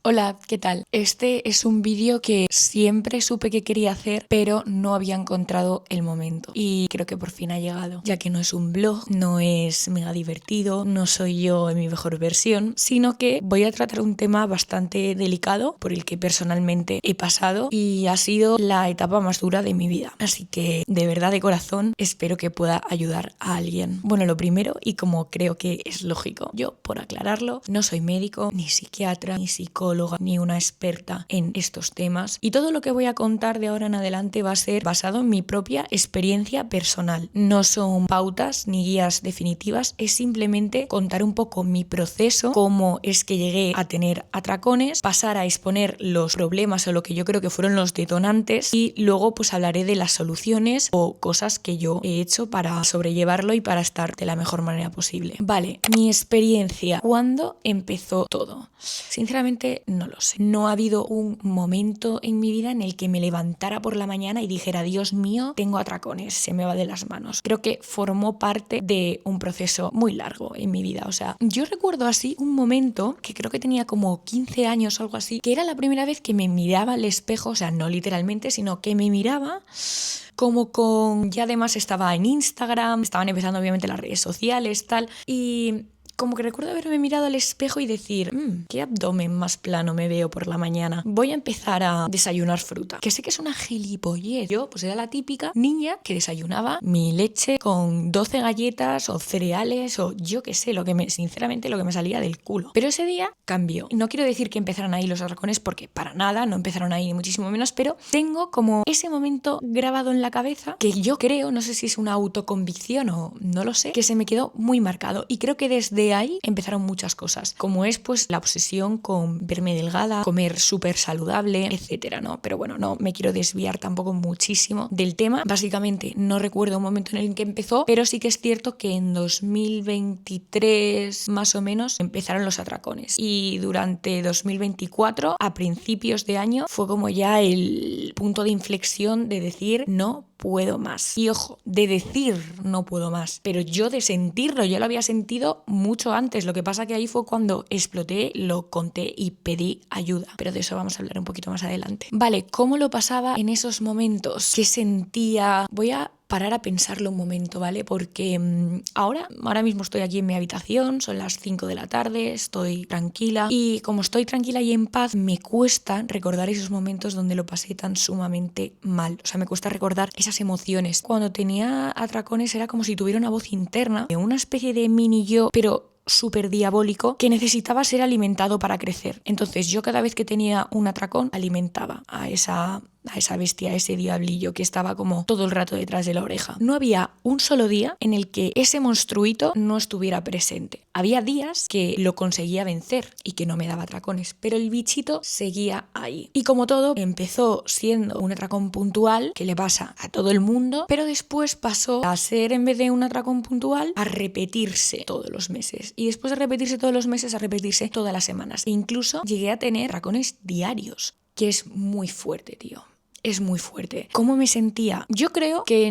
Hola, ¿qué tal? Este es un vídeo que siempre supe que quería hacer, pero no había encontrado el momento. Y creo que por fin ha llegado, ya que no es un vlog, no es mega divertido, no soy yo en mi mejor versión, sino que voy a tratar un tema bastante delicado por el que personalmente he pasado y ha sido la etapa más dura de mi vida. Así que de verdad, de corazón, espero que pueda ayudar a alguien. Bueno, lo primero, y como creo que es lógico, yo, por aclararlo, no soy médico, ni psiquiatra, ni psicóloga, ni una experta en estos temas, y todo lo que voy a contar de ahora en adelante va a ser basado en mi propia experiencia personal. No son pautas ni guías definitivas, es simplemente contar un poco mi proceso, cómo es que llegué a tener atracones, pasar a exponer los problemas o lo que yo creo que fueron los detonantes, y luego pues hablaré de las soluciones o cosas que yo he hecho para sobrellevarlo y para estar de la mejor manera posible. Vale, mi experiencia. ¿Cuándo empezó todo? Sinceramente no lo sé. No ha habido un momento en mi vida en el que me levantara por la mañana y dijera, Dios mío, tengo atracones, se me va de las manos. Creo que formó parte de un proceso muy largo en mi vida. O sea, yo recuerdo así un momento que creo que tenía como 15 años o algo así, que era la primera vez que me miraba al espejo, o sea, no literalmente, sino que me miraba como con... Ya además estaba en Instagram, estaban empezando obviamente las redes sociales, tal, y... como que recuerdo haberme mirado al espejo y decir, qué abdomen más plano me veo por la mañana. Voy a empezar a desayunar fruta. Que sé que es una gilipollez. Yo pues era la típica niña que desayunaba mi leche con 12 galletas o cereales o yo qué sé, sinceramente lo que me salía del culo. Pero ese día cambió. No quiero decir que empezaron ahí los atracones porque para nada, no empezaron ahí ni muchísimo menos, pero tengo como ese momento grabado en la cabeza que yo creo, no sé si es una autoconvicción o no lo sé, que se me quedó muy marcado. Y creo que desde ahí empezaron muchas cosas, como es pues la obsesión con verme delgada, comer súper saludable, etcétera, ¿no? Pero bueno, no me quiero desviar tampoco muchísimo del tema. Básicamente no recuerdo un momento en el que empezó, pero sí que es cierto que en 2023 más o menos empezaron los atracones y durante 2024 a principios de año fue como ya el punto de inflexión de decir no puedo más. Y ojo, de decir no puedo más, pero yo de sentirlo, ya lo había sentido mucho antes. Lo que pasa que ahí fue cuando exploté, lo conté y pedí ayuda. Pero de eso vamos a hablar un poquito más adelante. Vale, ¿cómo lo pasaba en esos momentos? ¿Qué sentía? Voy a parar a pensarlo un momento, ¿vale? Porque ahora mismo estoy aquí en mi habitación, son las 5 de la tarde, estoy tranquila y como estoy tranquila y en paz, me cuesta recordar esos momentos donde lo pasé tan sumamente mal. O sea, me cuesta recordar esas emociones. Cuando tenía atracones era como si tuviera una voz interna, una especie de mini yo, pero súper diabólico, que necesitaba ser alimentado para crecer. Entonces yo cada vez que tenía un atracón alimentaba a esa bestia, a ese diablillo que estaba como todo el rato detrás de la oreja. No había un solo día en el que ese monstruito no estuviera presente. Había días que lo conseguía vencer y que no me daba atracones, pero el bichito seguía ahí. Y como todo, empezó siendo un atracón puntual que le pasa a todo el mundo, pero después pasó a ser, en vez de un atracón puntual, a repetirse todos los meses. Y después de repetirse todos los meses, a repetirse todas las semanas. E incluso llegué a tener atracones diarios, que es muy fuerte, tío. Es muy fuerte. ¿Cómo me sentía? Yo creo que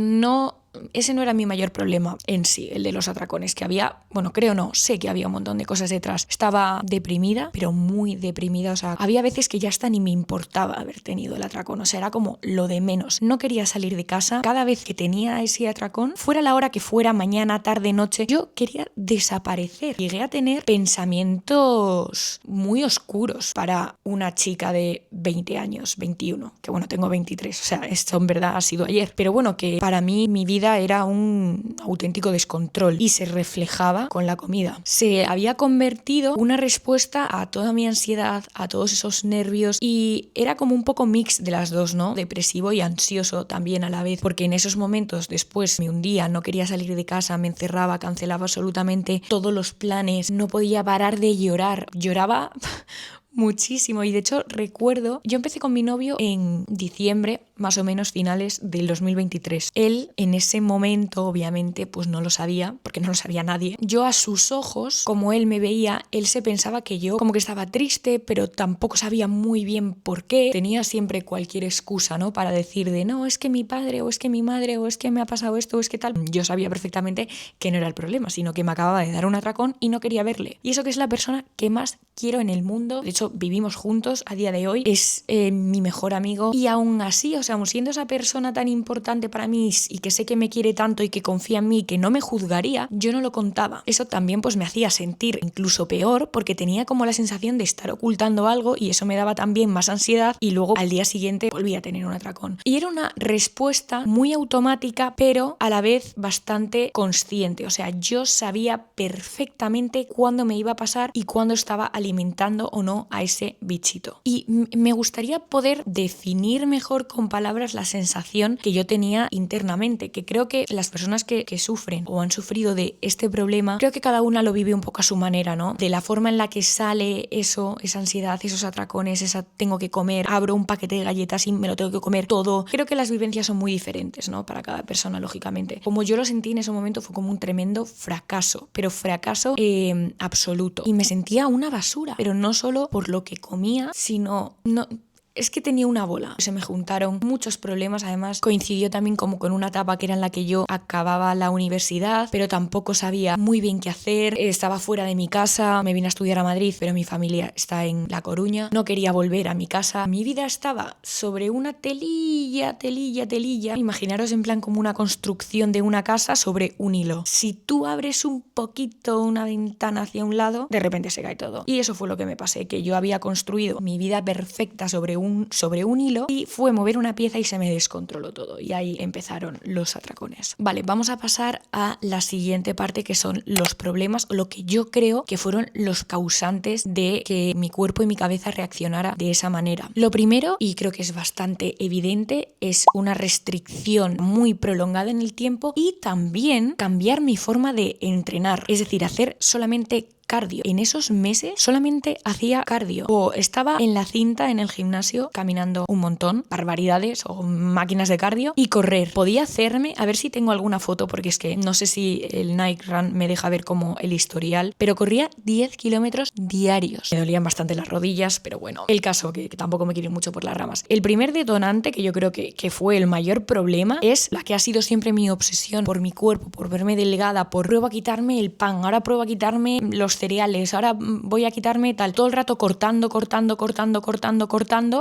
ese no era mi mayor problema en sí, el de los atracones, que había, bueno, creo no, sé que había un montón de cosas detrás. Estaba deprimida, pero muy deprimida, o sea, había veces que ya hasta ni me importaba haber tenido el atracón, o sea, era como lo de menos. No quería salir de casa, cada vez que tenía ese atracón, fuera la hora que fuera, mañana, tarde, noche, yo quería desaparecer. Llegué a tener pensamientos muy oscuros para una chica de 20 años, 21, que bueno, tengo 23, o sea, esto en verdad ha sido ayer, pero bueno, que para mí mi vida era un auténtico descontrol y se reflejaba con la comida. Se había convertido una respuesta a toda mi ansiedad, a todos esos nervios y era como un poco mix de las dos, ¿no? Depresivo y ansioso también a la vez, porque en esos momentos después me hundía, no quería salir de casa, me encerraba, cancelaba absolutamente todos los planes, no podía parar de llorar. Lloraba muchísimo y de hecho recuerdo, yo empecé con mi novio en diciembre, más o menos finales del 2023. Él en ese momento obviamente pues no lo sabía, porque no lo sabía nadie. Yo a sus ojos, como él me veía, él se pensaba que yo como que estaba triste, pero tampoco sabía muy bien por qué. Tenía siempre cualquier excusa, ¿no? Para decir de no, es que mi padre o es que mi madre o es que me ha pasado esto o es que tal. Yo sabía perfectamente que no era el problema, sino que me acababa de dar un atracón y no quería verle. Y eso que es la persona que más quiero en el mundo. De hecho, vivimos juntos a día de hoy. Es mi mejor amigo. Y aún así, o sea, aún siendo esa persona tan importante para mí y que sé que me quiere tanto y que confía en mí, que no me juzgaría, yo no lo contaba. Eso también pues me hacía sentir incluso peor, porque tenía como la sensación de estar ocultando algo y eso me daba también más ansiedad, y luego al día siguiente volví a tener un atracón. Y era una respuesta muy automática, pero a la vez bastante consciente. O sea, yo sabía perfectamente cuándo me iba a pasar y cuándo estaba alimentando o no a ese bichito. Y me gustaría poder definir mejor con palabras la sensación que yo tenía internamente, que creo que las personas que sufren o han sufrido de este problema, creo que cada una lo vive un poco a su manera, ¿no? De la forma en la que sale eso, esa ansiedad, esos atracones, esa tengo que comer, abro un paquete de galletas y me lo tengo que comer todo. Creo que las vivencias son muy diferentes, ¿no? Para cada persona, lógicamente. Como yo lo sentí en ese momento fue como un tremendo fracaso, pero fracaso absoluto. Y me sentía una basura, pero no solo por lo que comía, sino... Es que tenía una bola. Se me juntaron muchos problemas. Además, coincidió también como con una etapa que era en la que yo acababa la universidad, pero tampoco sabía muy bien qué hacer. Estaba fuera de mi casa. Me vine a estudiar a Madrid, pero mi familia está en La Coruña. No quería volver a mi casa. Mi vida estaba sobre una telilla. Imaginaros en plan como una construcción de una casa sobre un hilo. Si tú abres un poquito una ventana hacia un lado, de repente se cae todo. Y eso fue lo que me pasé, que yo había construido mi vida perfecta sobre un hilo, y fue mover una pieza y se me descontroló todo, y ahí empezaron los atracones. Vale, vamos a pasar a la siguiente parte, que son los problemas, o lo que yo creo que fueron los causantes de que mi cuerpo y mi cabeza reaccionara de esa manera. Lo primero, y creo que es bastante evidente, es una restricción muy prolongada en el tiempo y también cambiar mi forma de entrenar, es decir, hacer solamente cardio. En esos meses solamente hacía cardio, o estaba en la cinta en el gimnasio caminando un montón, barbaridades o máquinas de cardio, y correr. Podía hacerme, a ver si tengo alguna foto, porque es que no sé si el Nike Run me deja ver como el historial, pero corría 10 kilómetros diarios. Me dolían bastante las rodillas, pero bueno, el caso que tampoco me quiero ir mucho por las ramas. El primer detonante, que yo creo que fue el mayor problema, es la que ha sido siempre mi obsesión por mi cuerpo, por verme delgada, por prueba a quitarme el pan, ahora pruebo a quitarme los cereales, ahora voy a quitarme tal, todo el rato cortando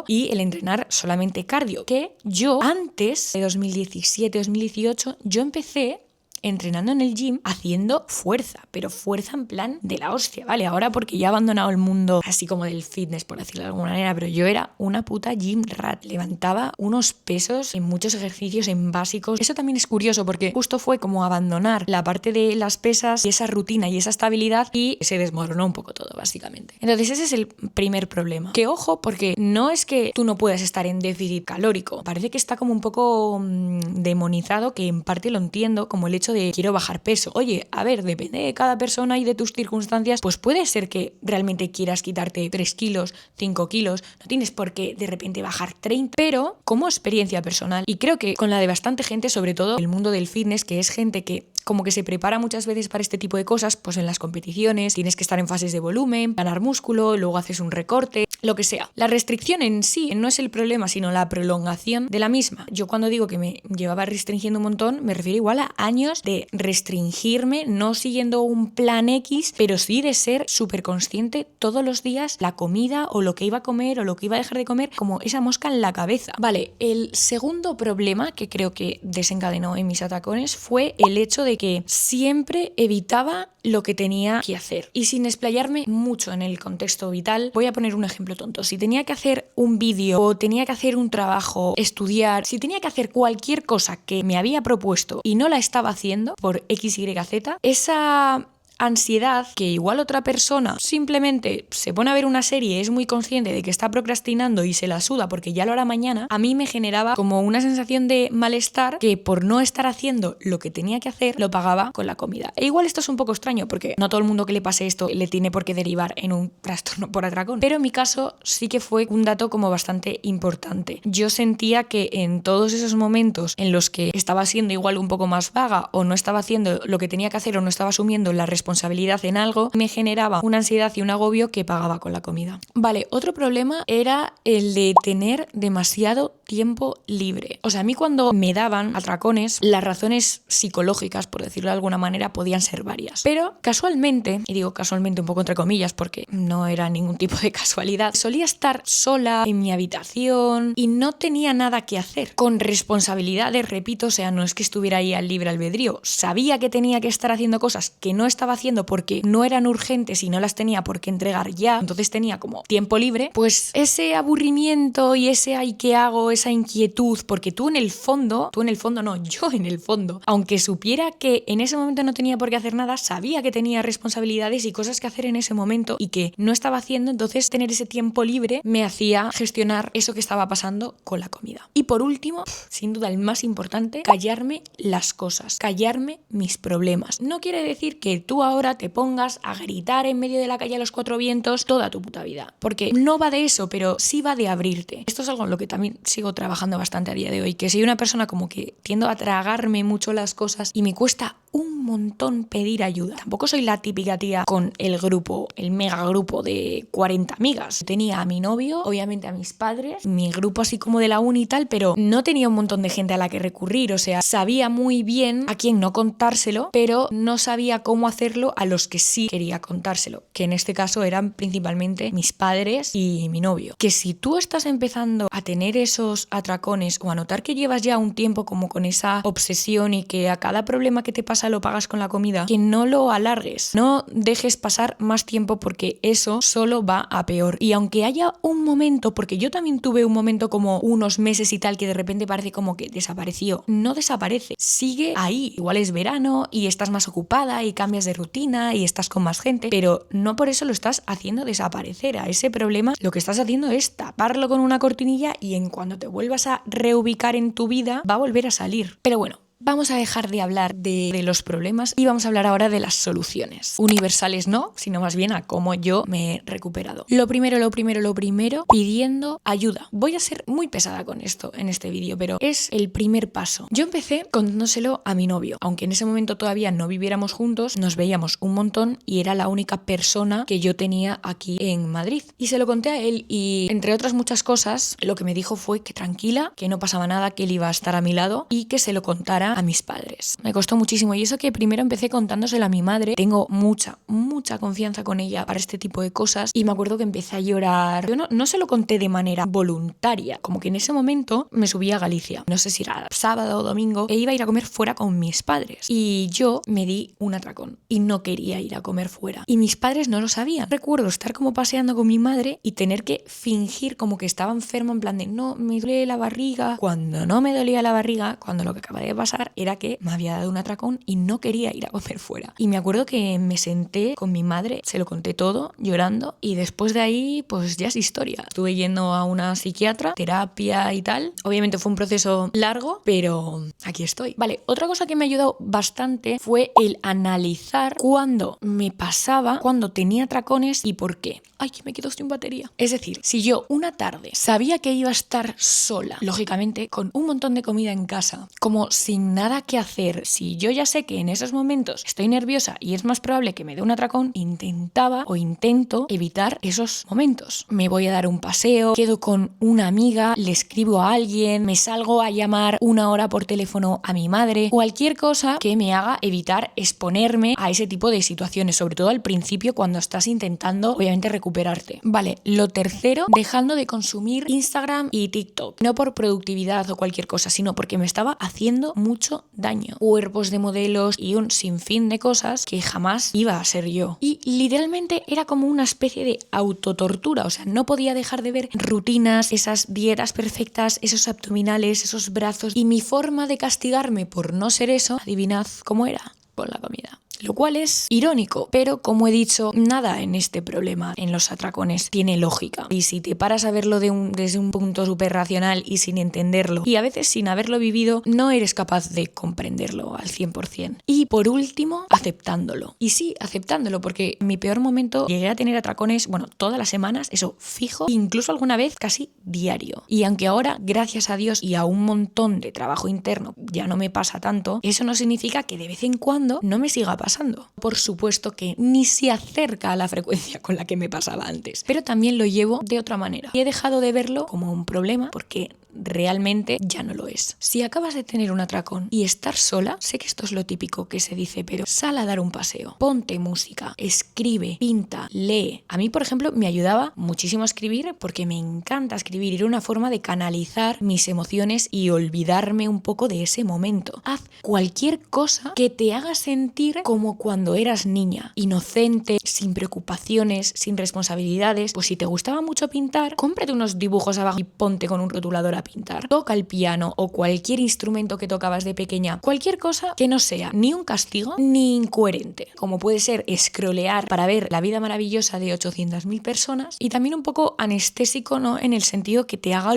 y el entrenar solamente cardio, que yo antes de 2017-2018 yo empecé entrenando en el gym haciendo fuerza, pero fuerza en plan de la hostia, ¿vale? Ahora porque ya he abandonado el mundo así como del fitness, por decirlo de alguna manera, pero yo era una puta gym rat. Levantaba unos pesos en muchos ejercicios, en básicos. Eso también es curioso porque justo fue como abandonar la parte de las pesas y esa rutina y esa estabilidad, y se desmoronó un poco todo, básicamente. Entonces ese es el primer problema. Que ojo, porque no es que tú no puedas estar en déficit calórico. Parece que está como un poco demonizado, que en parte lo entiendo, como el hecho de quiero bajar peso. Oye, a ver, depende de cada persona y de tus circunstancias, pues puede ser que realmente quieras quitarte 3 kilos, 5 kilos, no tienes por qué de repente bajar 30, pero como experiencia personal, y creo que con la de bastante gente, sobre todo el mundo del fitness, que es gente que como que se prepara muchas veces para este tipo de cosas, pues en las competiciones tienes que estar en fases de volumen, ganar músculo, luego haces un recorte, lo que sea. La restricción en sí no es el problema, sino la prolongación de la misma. Yo cuando digo que me llevaba restringiendo un montón, me refiero igual a años de restringirme, no siguiendo un plan X, pero sí de ser súper consciente todos los días la comida o lo que iba a comer o lo que iba a dejar de comer, como esa mosca en la cabeza. Vale, el segundo problema que creo que desencadenó en mis atracones fue el hecho de que siempre evitaba lo que tenía que hacer. Y sin explayarme mucho en el contexto vital, voy a poner un ejemplo tonto. Si tenía que hacer un vídeo o tenía que hacer un trabajo, estudiar, si tenía que hacer cualquier cosa que me había propuesto y no la estaba haciendo por X, Y, Z, esa ansiedad, que igual otra persona simplemente se pone a ver una serie, es muy consciente de que está procrastinando y se la suda porque ya lo hará mañana, a mí me generaba como una sensación de malestar que por no estar haciendo lo que tenía que hacer, lo pagaba con la comida. E igual esto es un poco extraño porque no todo el mundo que le pase esto le tiene por qué derivar en un trastorno por atracón, pero en mi caso sí que fue un dato como bastante importante. Yo sentía que en todos esos momentos en los que estaba siendo igual un poco más vaga o no estaba haciendo lo que tenía que hacer o no estaba asumiendo la responsabilidad responsabilidad en algo me generaba una ansiedad y un agobio que pagaba con la comida. Vale, otro problema era el de tener demasiado tiempo libre. O sea, a mí cuando me daban atracones, las razones psicológicas, por decirlo de alguna manera, podían ser varias. Pero casualmente, y digo casualmente un poco entre comillas porque no era ningún tipo de casualidad, solía estar sola en mi habitación y no tenía nada que hacer. Con responsabilidades, repito, o sea, no es que estuviera ahí al libre albedrío. Sabía que tenía que estar haciendo cosas que no estaba haciendo porque no eran urgentes y no las tenía por qué entregar ya. Entonces tenía como tiempo libre. Pues ese aburrimiento y ese ay, ¿qué hago? Esa inquietud, porque yo en el fondo, aunque supiera que en ese momento no tenía por qué hacer nada, sabía que tenía responsabilidades y cosas que hacer en ese momento y que no estaba haciendo. Entonces tener ese tiempo libre me hacía gestionar eso que estaba pasando con la comida. Y por último, sin duda el más importante, callarme las cosas, callarme mis problemas. No quiere decir que tú ahora te pongas a gritar en medio de la calle a los cuatro vientos toda tu puta vida, porque no va de eso, pero sí va de abrirte. Esto es algo en lo que también sigo trabajando bastante a día de hoy, que soy una persona como que tiendo a tragarme mucho las cosas y me cuesta un montón pedir ayuda. Tampoco soy la típica tía con el grupo, el mega grupo de 40 amigas. Tenía a mi novio, obviamente a mis padres, mi grupo así como de la uni y tal, pero no tenía un montón de gente a la que recurrir. O sea, sabía muy bien a quién no contárselo, pero no sabía cómo hacerlo a los que sí quería contárselo, que en este caso eran principalmente mis padres y mi novio. Que si tú estás empezando a tener esos atracones o a notar que llevas ya un tiempo como con esa obsesión y que a cada problema que te pasa lo pagas con la comida, que no lo alargues, no dejes pasar más tiempo porque eso solo va a peor. Y aunque haya un momento, porque yo también tuve un momento como unos meses y tal que de repente parece como que desapareció, no desaparece, sigue ahí. Igual es verano y estás más ocupada y cambias de rutina y estás con más gente, pero no por eso lo estás haciendo desaparecer. A ese problema lo que estás haciendo es taparlo con una cortinilla y en cuanto te vuelvas a reubicar en tu vida va a volver a salir. Pero bueno, vamos a dejar de hablar de los problemas y vamos a hablar ahora de las soluciones. Universales no, sino más bien a cómo yo me he recuperado. Lo primero, pidiendo ayuda. Voy a ser muy pesada con esto en este vídeo, pero es el primer paso. Yo empecé contándoselo a mi novio. Aunque en ese momento todavía no viviéramos juntos, nos veíamos un montón y era la única persona que yo tenía aquí en Madrid. Y se lo conté a él y, entre otras muchas cosas, lo que me dijo fue que tranquila, que no pasaba nada, que él iba a estar a mi lado y que se lo contara a mis padres. Me costó muchísimo y eso que primero empecé contándoselo a mi madre. Tengo mucha confianza con ella para este tipo de cosas y me acuerdo que empecé a llorar. Yo no se lo conté de manera voluntaria, como que en ese momento me subí a Galicia, no sé si era sábado o domingo, e iba a ir a comer fuera con mis padres y yo me di un atracón y no quería ir a comer fuera y mis padres no lo sabían. Recuerdo estar como paseando con mi madre y tener que fingir como que estaba enferma, en plan de no, me duele la barriga, cuando no me dolía la barriga, cuando lo que acaba de pasar era que me había dado un atracón y no quería ir a comer fuera. Y me acuerdo que me senté con mi madre, se lo conté todo, llorando, y después de ahí, pues ya es historia. Estuve yendo a una psiquiatra, terapia y tal. Obviamente fue un proceso largo, pero aquí estoy. Vale, otra cosa que me ayudó bastante fue el analizar cuándo me pasaba, cuándo tenía atracones y por qué. Ay, que me quedo sin batería. Es decir, si yo una tarde sabía que iba a estar sola, lógicamente, con un montón de comida en casa, como sin nada que hacer, si yo ya sé que en esos momentos estoy nerviosa y es más probable que me dé un atracón, intento evitar esos momentos. Me voy a dar un paseo, quedo con una amiga, le escribo a alguien, me salgo a llamar una hora por teléfono a mi madre, cualquier cosa que me haga evitar exponerme a ese tipo de situaciones, sobre todo al principio cuando estás intentando, obviamente, recuperarte. Vale, lo tercero, dejando de consumir Instagram y TikTok. No por productividad o cualquier cosa, sino porque me estaba haciendo mucho daño. Cuerpos de modelos y un sinfín de cosas que jamás iba a ser yo. Y literalmente era como una especie de autotortura. O sea, no podía dejar de ver rutinas, esas dietas perfectas, esos abdominales, esos brazos. Y mi forma de castigarme por no ser eso, adivinad cómo era, con la comida. Lo cual es irónico, pero como he dicho, nada en este problema, en los atracones, tiene lógica. Y si te paras a verlo desde un punto súper racional y sin entenderlo, y a veces sin haberlo vivido, no eres capaz de comprenderlo al 100%. Y por último, aceptándolo. Y sí, aceptándolo, porque en mi peor momento llegué a tener atracones, bueno, todas las semanas, eso fijo, incluso alguna vez casi diario. Y aunque ahora, gracias a Dios y a un montón de trabajo interno, ya no me pasa tanto, eso no significa que de vez en cuando no me siga pasando. pasando. Por supuesto que ni se acerca a la frecuencia con la que me pasaba antes, pero también lo llevo de otra manera. Y he dejado de verlo como un problema porque realmente ya no lo es. Si acabas de tener un atracón y estar sola, sé que esto es lo típico que se dice, pero sal a dar un paseo, ponte música, escribe, pinta, lee. A mí, por ejemplo, me ayudaba muchísimo a escribir porque me encanta escribir. Era una forma de canalizar mis emociones y olvidarme un poco de ese momento. Haz cualquier cosa que te haga sentir como cuando eras niña, inocente, sin preocupaciones, sin responsabilidades. Pues si te gustaba mucho pintar, cómprate unos dibujos abajo y ponte con un rotulador a pintar. Toca el piano o cualquier instrumento que tocabas de pequeña, cualquier cosa que no sea ni un castigo ni incoherente, como puede ser scrollear para ver la vida maravillosa de 800.000 personas, y también un poco anestésico, ¿no? En el sentido que te haga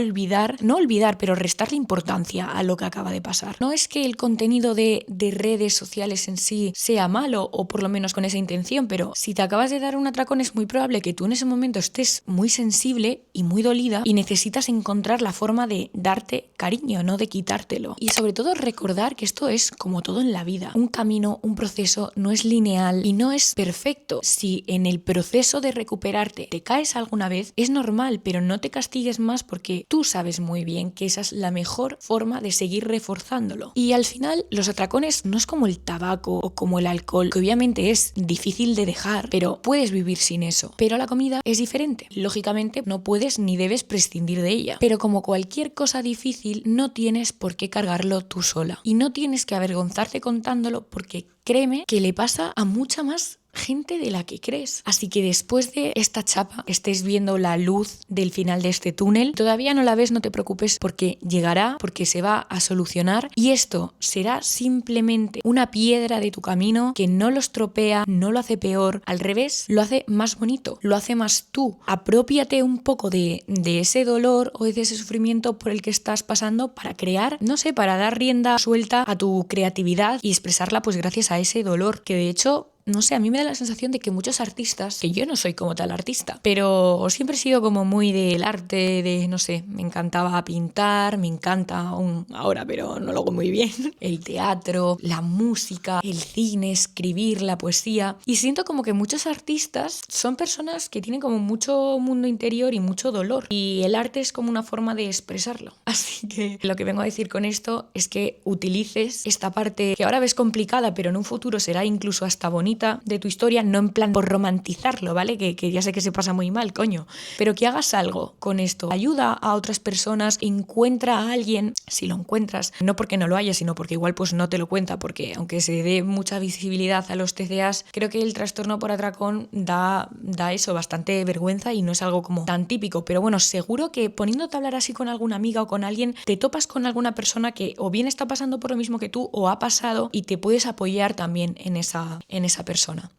no olvidar, pero restarle importancia a lo que acaba de pasar. No es que el contenido de redes sociales en sí sea malo, o por lo menos con esa intención, pero si te acabas de dar un atracón es muy probable que tú en ese momento estés muy sensible y muy dolida y necesitas encontrar la forma de darte cariño, no de quitártelo. Y sobre todo recordar que esto es como todo en la vida. Un camino, un proceso, no es lineal y no es perfecto. Si en el proceso de recuperarte te caes alguna vez, es normal, pero no te castigues más porque tú sabes muy bien que esa es la mejor forma de seguir reforzándolo. Y al final, los atracones no es como el tabaco o como el alcohol, que obviamente es difícil de dejar, pero puedes vivir sin eso. Pero la comida es diferente. Lógicamente, no puedes ni debes prescindir de ella. Pero como cualquier cosa difícil, no tienes por qué cargarlo tú sola. Y no tienes que avergonzarte contándolo porque créeme que le pasa a mucha más gente de la que crees. Así que después de esta chapa, estés viendo la luz del final de este túnel. Todavía no la ves, no te preocupes porque llegará, porque se va a solucionar y esto será simplemente una piedra de tu camino que no lo estropea, no lo hace peor, al revés, lo hace más bonito, lo hace más tú. Apropiate un poco de ese dolor o de ese sufrimiento por el que estás pasando para crear, no sé, para dar rienda suelta a tu creatividad y expresarla pues gracias a ese dolor que de hecho no sé, a mí me da la sensación de que muchos artistas, que yo no soy como tal artista, pero siempre he sido como muy del arte, de, no sé, me encantaba pintar, me encanta aún ahora, pero no lo hago muy bien, el teatro, la música, el cine, escribir, la poesía, y siento como que muchos artistas son personas que tienen como mucho mundo interior y mucho dolor, y el arte es como una forma de expresarlo. Así que lo que vengo a decir con esto es que utilices esta parte que ahora ves complicada, pero en un futuro será incluso hasta bonita de tu historia, no en plan por romantizarlo, ¿vale? Que ya sé que se pasa muy mal, coño, pero que hagas algo con esto. Ayuda a otras personas, encuentra a alguien, si lo encuentras, no porque no lo haya, sino porque igual pues no te lo cuenta, porque aunque se dé mucha visibilidad a los TCAs, creo que el trastorno por atracón da eso, bastante vergüenza y no es algo como tan típico, pero bueno, seguro que poniéndote a hablar así con alguna amiga o con alguien, te topas con alguna persona que o bien está pasando por lo mismo que tú o ha pasado y te puedes apoyar también en esa persona.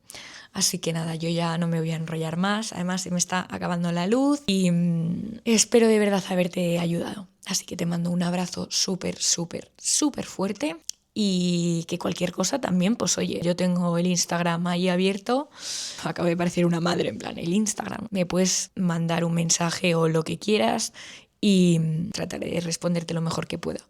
Así que nada, yo ya no me voy a enrollar más, además se me está acabando la luz y espero de verdad haberte ayudado. Así que te mando un abrazo súper, súper, súper fuerte y que cualquier cosa también, pues oye, yo tengo el Instagram ahí abierto, acabo de parecer una madre en plan, el Instagram, me puedes mandar un mensaje o lo que quieras y trataré de responderte lo mejor que pueda.